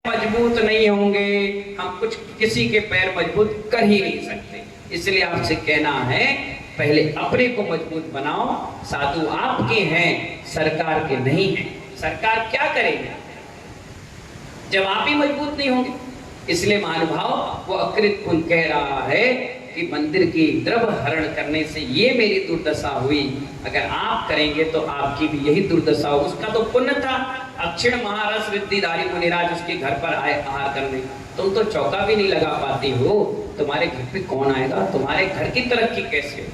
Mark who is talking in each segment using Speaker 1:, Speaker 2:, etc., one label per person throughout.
Speaker 1: मजबूत नहीं होंगे, हम कुछ किसी के पैर मजबूत कर ही नहीं सकते। इसलिए आपसे कहना है, पहले अपने को मजबूत बनाओ। साधु आपके हैं, सरकार के नहीं है। सरकार क्या करेगी जब आप ही मजबूत नहीं होंगे? इसलिए महानुभाव वो अकृत पुण्य कह रहा है कि मंदिर की द्रव्य हरण करने से ये मेरी दुर्दशा हुई, अगर आप करेंगे तो आपकी भी यही दुर्दशा हो। उसका तो पुण्य था, अक्षिण महारस रिद्धिधारी मुनिराज उसके घर पर आए आहार करने, तुम तो चौका भी नहीं लगा पाती हो, तुम्हारे घर पे कौन आएगा? तुम्हारे घर की तरक्की कैसे?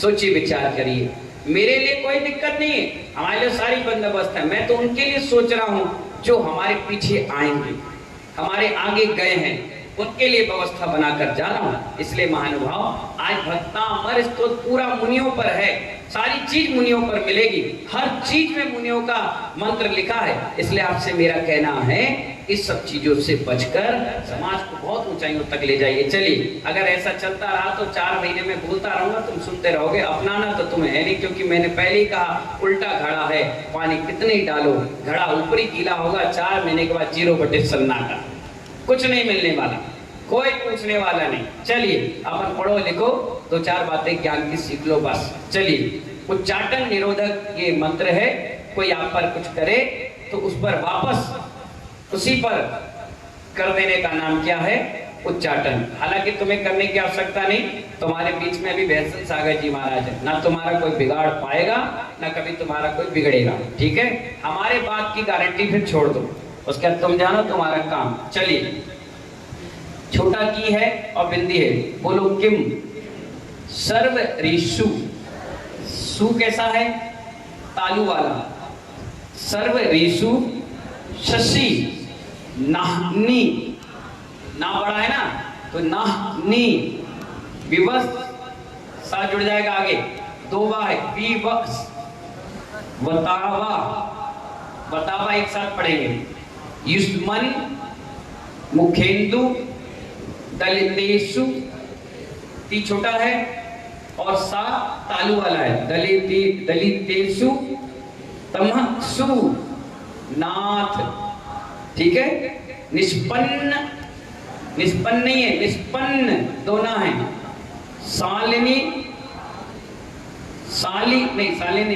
Speaker 1: सोचिए, विचार करिए। मेरे लिए कोई दिक्कत नहीं है, हमारे लिए सारी बंदोबस्त है। मैं तो उनके लिए सोच रहा हूँ जो हमारे पीछे आएंगे, हमारे आगे गए हैं, उनके लिए व्यवस्था बनाकर जा रहा हूं। इसलिए महानुभाव, आज भक्तामर स्तोत्र पूरा मुनियों पर है, सारी चीज मुनियों पर मिलेगी, हर चीज में मुनियों का मंत्र लिखा है। इसलिए आपसे मेरा कहना है, इस सब चीजों से बचकर समाज को बहुत ऊंचाइयों तक ले जाइए। चलिए, अगर ऐसा चलता रहा तो 4 महीने में बोलता रहूंगा, तुम सुनते रहोगे। अपनाना तो तुम्हें है नहीं, क्योंकि मैंने पहले ही कहा उल्टा घड़ा है, पानी कितने ही डालो घड़ा ऊपरी गीला होगा। 4 महीने के बाद 0 सन्नाटा, कुछ नहीं मिलने वाला, कोई पूछने वाला नहीं। चलिए, अपन पढ़ो लिखो, 2-4 बातें ज्ञान की सीख लो बस। चलिए, उच्चाटन निरोधक ये मंत्र है। कोई आप पर कुछ करे तो उस पर वापस उसी पर कर देने का नाम क्या है? उच्चाटन। हालांकि तुम्हें करने की आवश्यकता नहीं, तुम्हारे बीच में अभी भैंसन सागर जी महाराज है, ना तुम्हारा कोई बिगाड़ पाएगा, ना कभी तुम्हारा कोई बिगड़ेगा। ठीक है, हमारे बात की गारंटी फिर छोड़ दो, उसके बाद तुम जानो तुम्हारा काम। चलिए, छोटा की है और बिंदी है, बोलो किम सर्व ऋषु। सु कैसा है? तालू वाला। सर्व ऋषु शशि नाहनी, ना बड़ा है ना, तो नाहनी विवस, सा जुड़ जाएगा आगे, 2 बा है, विवस बतावा, बतावा एक साथ पढ़ेंगे। युष्मन मुखेंदु दलितेषु, ती छोटा है और सा तालू वाला है, दलितेषु तमसु नाथ। ठीक है, निष्पन्न, निष्पन्न नहीं है, निष्पन्न दोना है। सालिनी, साली नहीं, सालिनी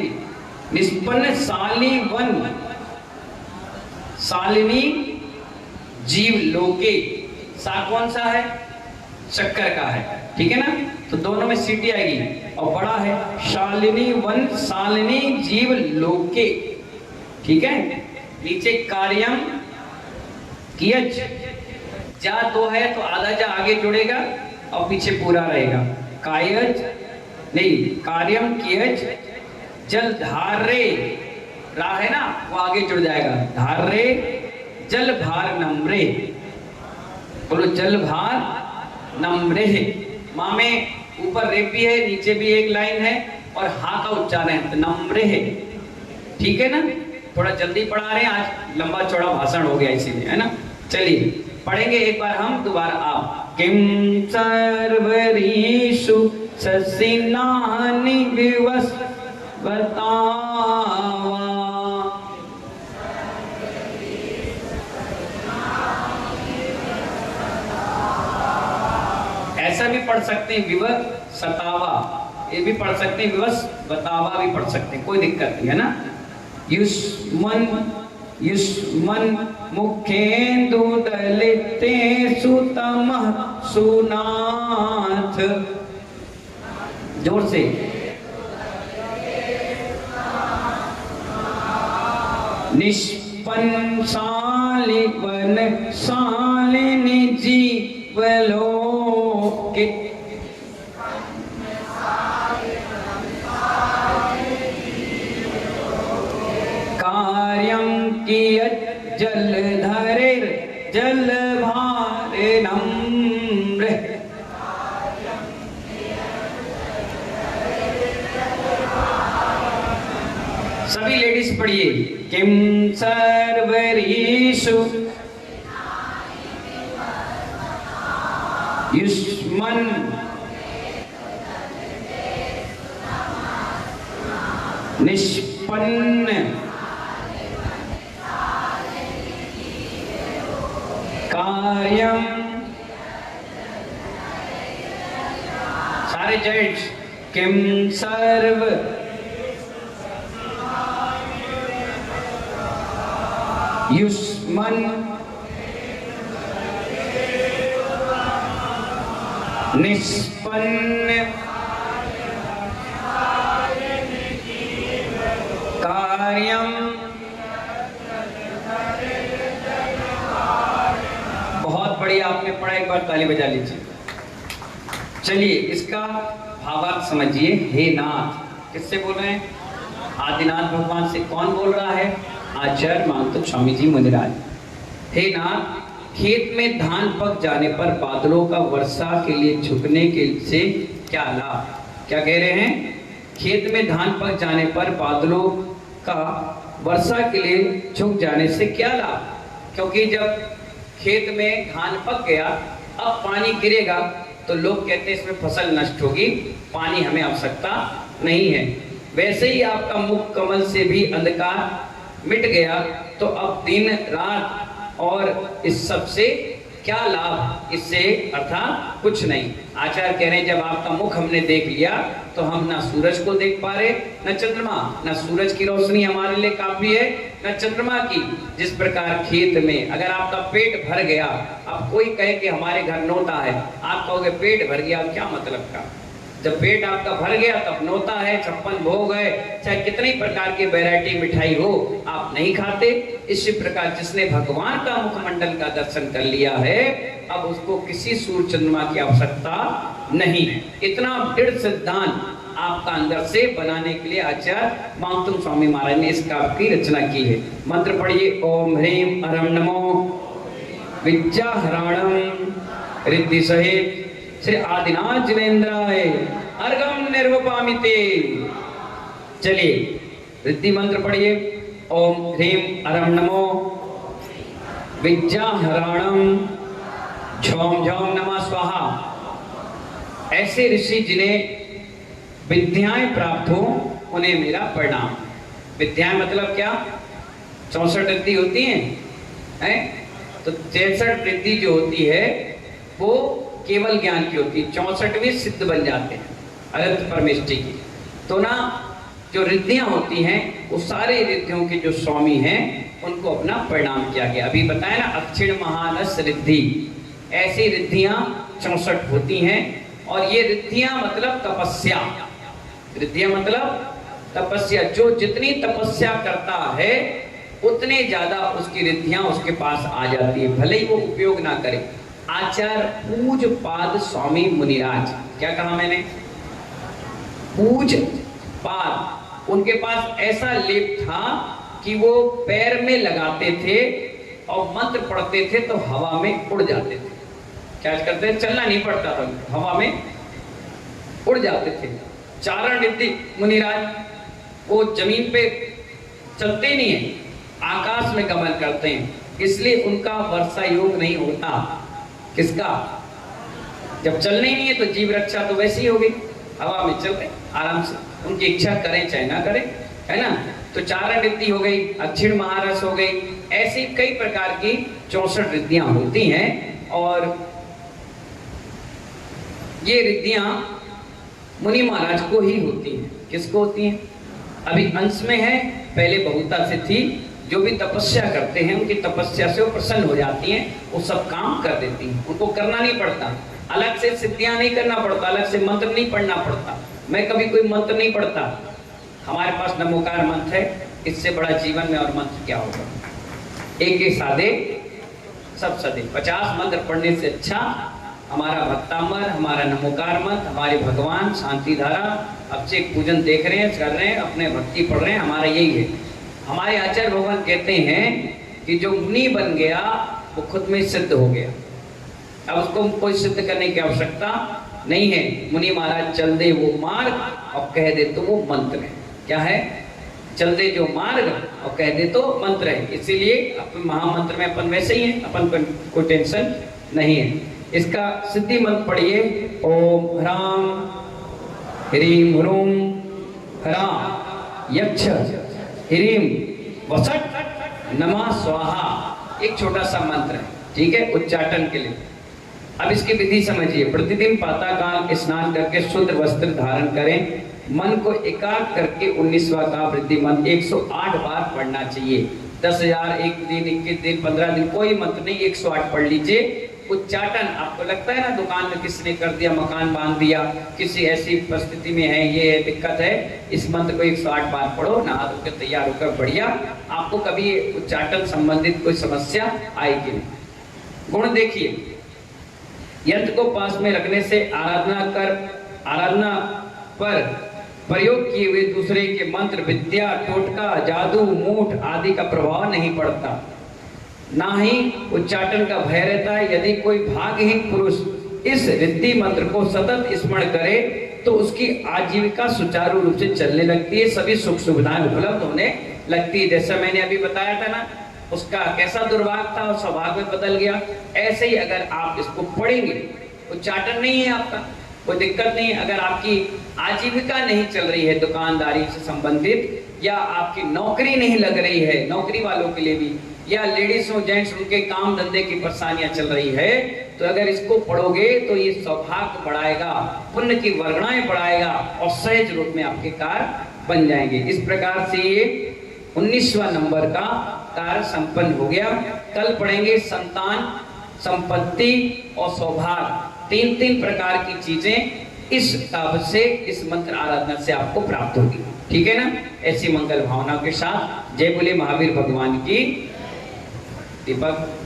Speaker 1: निष्पन्न, सालिवन, सालिनी जीव लोके। सा कौन सा है? शक्कर का है। ठीक है ना, तो दोनों में सीटी आएगी और बड़ा है शालिनी वन, सालिनी जीव लोके। ठीक है, नीचे कार्यम कियच, जा 2 है तो आधा जा आगे जुड़ेगा और पीछे पूरा रहेगा। कायज नहीं, कार्यम कियच, जल धारे, रा है ना, वो आगे जुड़ जाएगा, धारे जल भार नम्रे। बोलो जल भार नम्रे। माँ में ऊपर रेप भी है, नीचे भी एक लाइन है और हा का उच्चारण है, नम्रे है। ठीक है ना, थोड़ा जल्दी पढ़ा रहे हैं आज, लंबा चौड़ा भाषण हो गया इसीलिए, है ना। चलिए पढ़ेंगे एक बार हम, दोबारा आप। किम सर्वरीषु ससिनानि विवस बतावा। ऐसा भी पढ़ सकते हैं, विवस सतावा, ये भी पढ़ सकते हैं, विवस बतावा भी पढ़ सकते हैं, कोई दिक्कत नहीं है ना। युष्मन, युष्मन मुखेंदु दलितेषु तमसु नाथ। जोर से। निष्पन्न शालिवन शालिनी जीवलोके। कार्यं कियत् जलधरेर् जलभारे नम्रे। सभी लेडीज पढ़िए। किम सर्वरीषु युष्मन निष्पन्न कार्यम, सारे जेंट्स, किम सर्व युष्मन निष्पन्न कार्यम। बहुत बढ़िया आपने पढ़ा, एक बार ताली बजा लीजिए। चलिए इसका भावार्थ समझिए। हे नाथ, किससे बोल रहे हैं? आदिनाथ भगवान से। कौन बोल रहा है? आचार्य मांगतुक स्वामी जी मुनिराज। हे नाथ, खेत में धान पक जाने पर बादलों का वर्षा के लिए झुकने के से क्या लाभ? क्या कह रहे हैं? खेत में धान पक जाने पर बादलों का वर्षा के लिए झुक जाने से क्या लाभ? क्योंकि जब खेत में धान पक गया, अब पानी गिरेगा तो लोग कहते हैं इसमें फसल नष्ट होगी, पानी हमें आवश्यकता नहीं है। वैसे ही आपका मुख कमल से भी अंधकार मिट गया, तो अब दिन रात और इस सब से क्या लाभ? इससे अर्थात कुछ नहीं। आचार्य कह रहे हैं जब आपका मुख हमने देख लिया तो हम ना सूरज को देख पा रहे, न चंद्रमा। न सूरज की रोशनी हमारे लिए काफी है, न चंद्रमा की। जिस प्रकार खेत में अगर आपका पेट भर गया, अब कोई कहे कि हमारे घर नोता है, आप कहोगे पेट भर गया, क्या मतलब का? जब पेट आपका भर गया तब नोता है, 56 भोग है, चाहे कितनी प्रकार की वैरायटी मिठाई हो, आप नहीं खाते। इसी प्रकार जिसने भगवान का मुखमंडल का दर्शन कर लिया है, अब उसको किसी सूर्य चंद्रमा की आवश्यकता नहीं है। इतना दृढ़ सिद्धांत आपका अंदर से बनाने के लिए आचार्य मांगतुक स्वामी महाराज ने इस काव्य की रचना की है। मंत्र पढ़िए। ओम ह्रीम अरम नमो विद्याहरणम रिद्धि सहित श्री आदिनाथ जिनेन्द्राय अर्घम निर्वपामिते। चलिए रिद्धि मंत्र पढ़िए। ओम ह्रीम अरम नमो विद्याहरणम झोम झोम नमः स्वाहा। ऐसे ऋषि जिन्हें विद्याएं प्राप्त हो उन्हें मेरा प्रणाम। विद्याएं मतलब क्या? 64 रिद्धि होती हैं, तो 63 रिद्धि जो होती है वो केवल ज्ञान की होती है, 64वें सिद्ध बन जाते हैं अनंत परमेष्टि की। तो ना जो रिद्धियां होती हैं वो सारे रिद्धियों के जो स्वामी हैं उनको अपना प्रणाम किया गया। अभी बताया ना अक्षिण महानस रिद्धि, ऐसी रिद्धियां 64 होती हैं। और ये रिद्धियां मतलब तपस्या, रिद्धियां मतलब तपस्या। जो जितनी तपस्या करता है उतने ज्यादा उसकी रिद्धियां उसके पास आ जाती है, भले ही वो उपयोग ना करे। आचार्य पूज पाद स्वामी मुनिराज, क्या कहा मैंने? पूज पाद, उनके पास ऐसा लेप था कि वो पैर में लगाते थे और मंत्र पढ़ते थे तो हवा में उड़ जाते थे। क्या करते थे? चलना नहीं पड़ता था, हवा में उड़ जाते थे। चारण रिद्धि मुनिराज, वो जमीन पे चलते ही नहीं है, आकाश में गमन करते हैं, इसलिए उनका वर्षा योग नहीं होता। किसका? जब चलने ही नहीं है तो जीव रक्षा तो वैसी ही होगी, हवा में चल रहे आराम से, उनकी इच्छा करें चाहे ना करें, है ना। तो चारण रिद्धि हो गई, अक्षिण महारस हो गई, ऐसी कई प्रकार की 64 रिद्धियां होती हैं। और ये रिद्धियां मुनि महाराज को ही होती हैं। किसको होती हैं? अभी अंश में है, पहले बहुता से थी। जो भी तपस्या करते हैं उनकी तपस्या से वो प्रसन्न हो जाती हैं, वो सब काम कर देती हैं, उनको करना नहीं पड़ता, अलग से सिद्धियां नहीं करना पड़ता, अलग से मंत्र नहीं पढ़ना पड़ता। मैं कभी कोई मंत्र नहीं पढ़ता, हमारे पास नमोकार मंत्र है, इससे बड़ा जीवन में और मंत्र क्या होगा। एक एक सादे सब सदे, 50 मंत्र पढ़ने से अच्छा हमारा भक्तामर, हमारा नमोकार मंत्र, हमारे भगवान शांति धारा, अभिषेक पूजन देख रहे हैं, कर रहे हैं, अपने भक्ति पढ़ रहे हैं, हमारा यही है। हमारे आचार्य भगवान कहते हैं कि जो मुनि बन गया वो खुद में सिद्ध हो गया, अब उसको कोई सिद्ध करने की आवश्यकता नहीं है। मुनि महाराज चल दे वो मार्ग और कह दे तो वो मंत्र है। क्या है? चल दे जो मार्ग और कह दे तो मंत्र है। इसीलिए अपन महामंत्र में अपन वैसे ही हैं, अपन को टेंशन नहीं है। इसका सिद्धि मंत्र पढ़िए। ओम ह्राम ह्रीम ह्रूम ह्राम यक्ष ह्रीम वसट नमः स्वाहा। एक छोटा सा मंत्र है, ठीक है, उच्चाटन के लिए। अब इसकी विधि समझिए। प्रतिदिन प्रातःकाल स्नान करके शुद्ध वस्त्र धारण करें। मन को एकाग्र करके 19वां का वृद्धि मंत्र 108 बार पढ़ना चाहिए। 10,000 एक दिन, 21 दिन, 15 दिन, कोई मंत्र नहीं, 108 पढ़ लीजिए। उच्चाटन आपको लगता है ना दुकान में किसने कर दिया, मकान बांध दिया, किसी ऐसी परिस्थिति में है, ये दिक्कत है, इस मंत्र को 108 बार पढ़ो, नहा धो के तैयार होकर बढ़िया, आपको कभी उच्चाटन संबंधित कोई समस्या आएगी नहीं। गुण देखिए, यंत्र को पास में रखने से आराधना पर प्रयोग किए हुए दूसरे के मंत्र, विद्या, टोटका, जादू, मूठ आदि का प्रभाव नहीं पड़ता, ना ही उच्चाटन का भय रहता है। यदि कोई भाग्यहीन पुरुष इस रिद्धि मंत्र को सतत स्मरण करे तो उसकी आजीविका सुचारू रूप से चलने लगती है, सभी सुख सुविधाएं उपलब्ध होने लगती है। जैसा मैंने अभी बताया था ना, उसका कैसा दुर्भाग्य था और सौभाग्य में बदल गया। ऐसे ही अगर आप इसको पढ़ेंगे, उच्चाटन नहीं है आपका, कोई दिक्कत नहीं। अगर आपकी आजीविका नहीं चल रही है दुकानदारी से संबंधित, या आपकी नौकरी नहीं लग रही है, नौकरी वालों के लिए भी, या लेडीज हो जेंट्स उनके काम धंधे की परेशानियां चल रही है, तो अगर इसको पढ़ोगे तो ये सौभाग्य बढ़ाएगा, पुण्य की वर्गणाएं बढ़ाएगा और सहज रूप में आपके कार्य बन जाएंगे। इस प्रकार से ये 19वां नंबर का कार्य संपन्न हो गया। कल पढ़ेंगे संतान, संपत्ति और सौभाग्य, 3 प्रकार की चीजें इस ताब से, इस मंत्र आराधना से आपको प्राप्त होगी। ठीक है ना? ऐसी मंगल भावना के साथ जय बोले महावीर भगवान की। दीपक